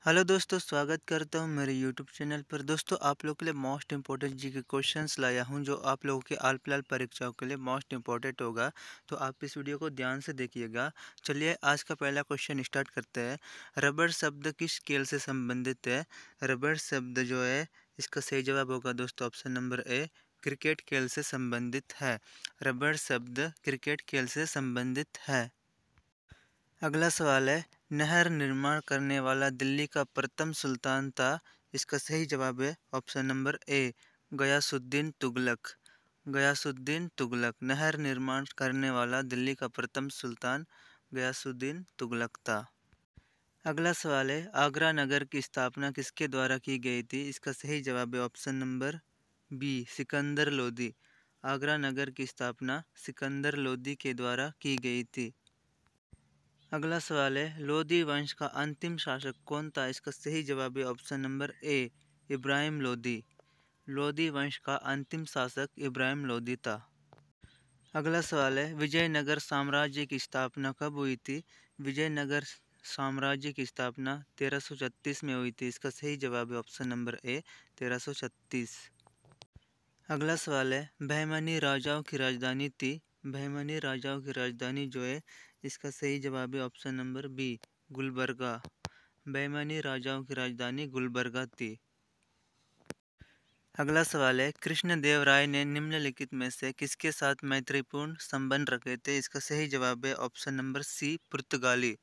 Hello दोस्तों, स्वागत करता हूँ मेरे यूट्यूब चैनल पर। दोस्तों, आप लोगों के लिए मोस्ट इंपॉर्टेंट जी के क्वेश्चंस लाया हूँ जो आप लोगों के हाल फिलहाल परीक्षाओं के लिए मोस्ट इंपॉर्टेंट होगा। तो आप इस वीडियो को ध्यान से देखिएगा। चलिए आज का पहला क्वेश्चन स्टार्ट करते हैं। रबर शब्द किस खेल से संबंधित है? रबर शब्द जो है इसका सही जवाब होगा दोस्तों ऑप्शन नंबर ए, क्रिकेट खेल से संबंधित है। रबर शब्द क्रिकेट खेल से संबंधित है। अगला सवाल है, नहर निर्माण करने वाला दिल्ली का प्रथम सुल्तान था। इसका सही जवाब है option number A, Ghiyasuddin Tughlaq. Ghiyasuddin Tughlaq नहर निर्माण करने वाला दिल्ली का प्रथम सुल्तान गयासुद्दीन तुगलक था। अगला सवाल है, आगरा नगर की स्थापना किसके द्वारा की गई थी? इसका सही जवाब है option number B, Sikandar Lodi. Agra नगर की स्थापना सिकंदर लोदी के द्वारा की गई थी। अगला सवाल है, लोदी वंश का अंतिम शासक कौन था? इसका सही जवाब है ऑप्शन नंबर ए, इब्राहिम लोदी। लोदी वंश का अंतिम शासक इब्राहिम लोदी था। अगला सवाल है, विजयनगर साम्राज्य की स्थापना कब हुई थी? विजयनगर साम्राज्य की स्थापना 1336 में हुई थी। इसका सही जवाब है ऑप्शन नंबर ए, 1336। अगला सवाल है, बहमनी राजाओं की राजधानी थी। बहमनी राजाओं की राजधानी जो है इसका सही जवाब है option number B, Gulbarga. Bahmani राजाओं की राजधानी गुलबर्गा थी। अगला सवाल है, कृष्णदेव राय ने निम्नलिखित में से किसके साथ मैत्रीपूर्ण संबंध रखे थे? इसका सही जवाब है ऑप्शन नंबर सी, पुर्तगाली।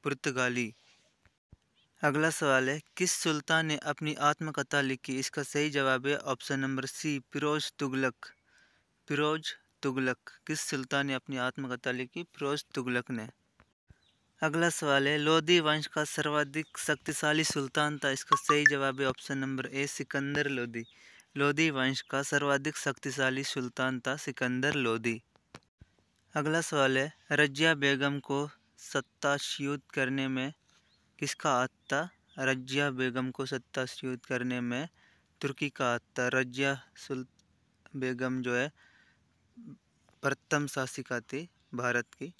पुर्तगाली। अगला सवाल है, किस सुल्तान ने अपनी आत्मकथा लिखी? इसका सही जवाब है option number C, Firoz Tughlaq. Firoz Tughlaq. किस सुल्तान ने अपनी आत्मकथा लिखी? फिरोज तुगलक ने। अगला सवाल है, लोदी वंश का सर्वाधिक शक्तिशाली सुल्तान था। इसका सही जवाब है ऑप्शन नंबर ए, सिकंदर लोदी। लोदी वंश का सर्वाधिक शक्तिशाली सुल्तान था सिकंदर लोदी। अगला सवाल है, रजिया बेगम को सत्ताच्युत करने में किसका हाथ था? रजिया बेगम को सत्ताच्युत करने में तुर्की का हाथ था। रजिया बेगम जो है प्रथम शासिका थी भारत की।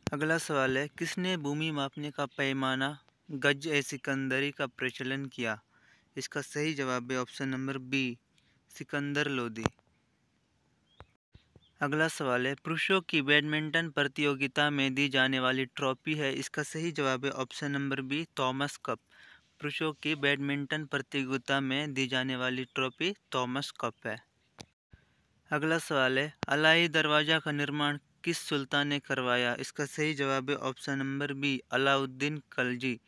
अगला सवाल है, किसने भूमि मापने का पैमाना गज ए सिकंदरी का प्रचलन किया? इसका सही जवाब है option number B, Sikandar Lodi. अगला सवाल है, पुरुषों की बैडमिंटन प्रतियोगिता में दी जाने वाली ट्रॉफी है। इसका सही जवाब है option number B, Thomas Cup. पुरुषों की बैडमिंटन प्रतियोगिता में दी जाने वाली ट्रॉफी थॉमस कप है। अगला सवाल है, अलाई दरवाज़ा का निर्माण किस सुल्तान ने करवाया? इसका सही जवाब है option number B, Alauddin Khilji.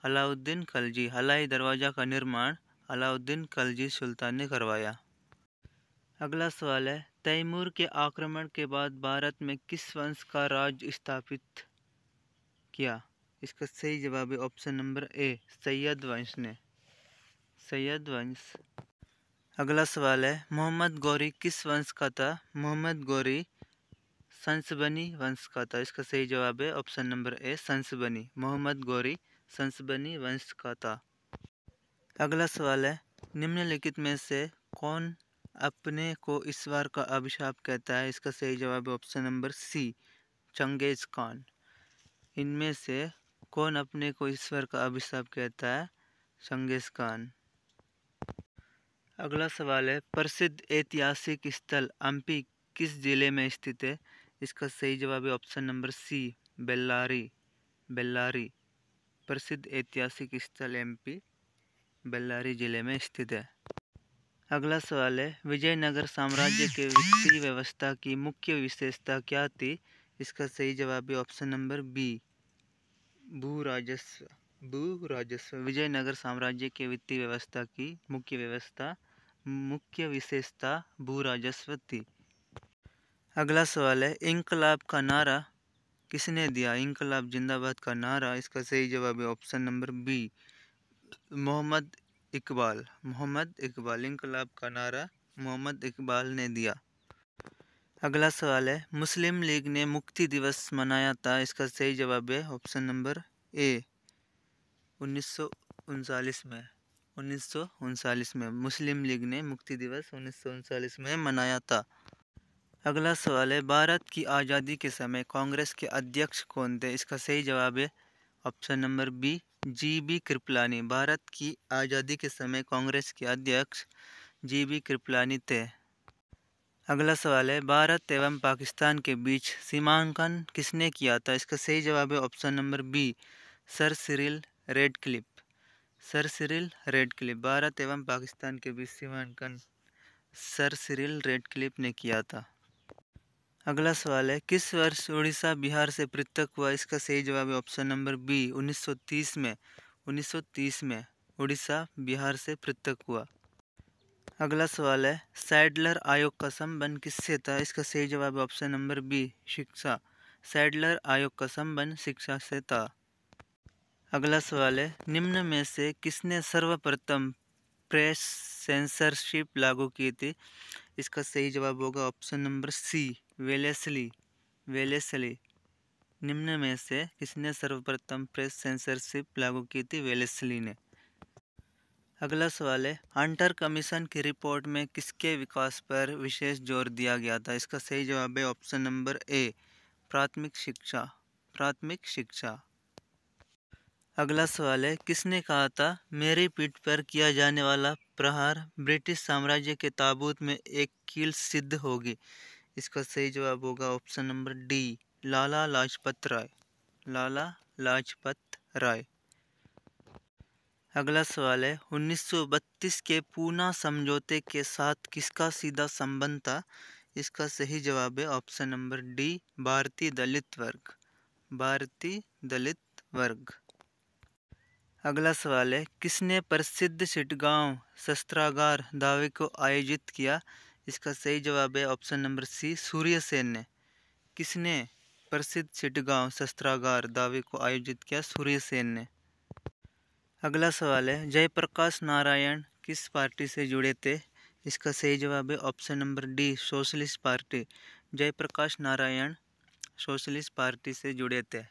Alauddin Khilji. Alai Darwaza का निर्माण अलाउद्दीन खिलजी सुल्तान ने करवाया। अगला सवाल है, तैमूर के आक्रमण के बाद भारत में किस वंश का राज स्थापित किया? इसका सही जवाब है ऑप्शन नंबर ए, सैयद वंश ने। सैयद वंश। अगला सवाल है, मोहम्मद गौरी किस वंश का था? मोहम्मद गौरी संसबनी वंश का था। इसका सही जवाब है ऑप्शन नंबर ए, संसबनी। मोहम्मद गौरी संसबनी वंश का था। अगला सवाल है, निम्नलिखित में से कौन अपने को ईश्वर का अभिशाप कहता है? इसका सही जवाब है option number C, Genghis Khan. इनमें से कौन अपने को ईश्वर का अभिशाप कहता है? Genghis Khan. अगला सवाल है, प्रसिद्ध ऐतिहासिक स्थल हम्पी किस जिले में स्थित है? इसका सही जवाब है option number C, Bellary. Bellary. प्रसिद्ध ऐतिहासिक स्थल एमपी बेल्लारी जिले में स्थित है। अगला सवाल है, विजयनगर साम्राज्य के वित्तीय व्यवस्था की मुख्य विशेषता क्या थी? इसका सही जवाब है ऑप्शन नंबर बी, भू राजस्व। भू राजस्व। विजयनगर साम्राज्य के वित्तीय व्यवस्था की मुख्य विशेषता भू राजस्व थी। अगला सवाल है, इनकलाब का नारा किसने दिया? इनकलाब जिंदाबाद का नारा इसका सही जवाब है option number B, Mohammad Iqbal. Mohammad Iqbal. इनकलाब का नारा मोहम्मद इकबाल ने दिया। अगला सवाल है, मुस्लिम लीग ने मुक्ति दिवस मनाया था। इसका सही जवाब है ऑप्शन नंबर ए, 1939 में। 1939 में मुस्लिम लीग ने मुक्ति दिवस 1939 में मनाया था। अगला सवाल है, भारत की आज़ादी के समय कांग्रेस के अध्यक्ष कौन थे? इसका सही जवाब है option number B G B. Kripalani. Bharat की आज़ादी के समय कांग्रेस के अध्यक्ष जी.बी. कृपलानी थे। अगला सवाल है, भारत एवं पाकिस्तान के बीच सीमांकन किसने किया था? इसका सही जवाब है option number B sir Cyril Radcliffe. Sir Cyril Radcliffe. भारत एवं पाकिस्तान के बीच सीमांकन सर सिरिल रेडक्लिफ ने किया था। अगला सवाल है, किस वर्ष उड़ीसा बिहार से पृथक हुआ? इसका सही जवाब है ऑप्शन नंबर बी 1930 में। 1930 में उड़ीसा बिहार से पृथक हुआ। अगला सवाल है, सैडलर आयोग का संबंध किससे था? इसका सही जवाब है ऑप्शन नंबर बी शिक्षा। सैडलर आयोग का संबंध शिक्षा से था। अगला सवाल है, निम्न में से किसने सर्वप्रथम प्रेस सेंसरशिप लागू की थी? इसका सही जवाब होगा option number C Wellesley. Wellesley. निम्न में से किसने सर्वप्रथम प्रेस सेंसरशिप लागू की थी? वेलेस्ली ने। अगला सवाल है, हंटर कमीशन की रिपोर्ट में किसके विकास पर विशेष जोर दिया गया था? इसका सही जवाब है ऑप्शन नंबर ए प्राथमिक शिक्षा। प्राथमिक शिक्षा। अगला सवाल है, किसने कहा था मेरी पीठ पर किया जाने वाला प्रहार ब्रिटिश साम्राज्य के ताबूत में एक कील सिद्ध होगी? इसका सही जवाब होगा option number D Lala Lajpat Rai. Lala Lajpat Rai. अगला सवाल है, 1932 के पूना समझौते के साथ किसका सीधा संबंध था? इसका सही जवाब है ऑप्शन नंबर डी भारतीय दलित वर्ग। भारतीय दलित वर्ग। अगला सवाल है, किसने प्रसिद्ध चिटगांव शस्त्रागार दावे को आयोजित किया? इसका सही जवाब है ऑप्शन नंबर सी सूर्यसेन ने। किसने प्रसिद्ध चिटगांव शस्त्रागार दावे को आयोजित किया? सूर्यसेन ने। अगला सवाल है, जयप्रकाश नारायण किस पार्टी से जुड़े थे? इसका सही जवाब है option number D socialist party. Jayaprakash Narayan socialist party से जुड़े थे।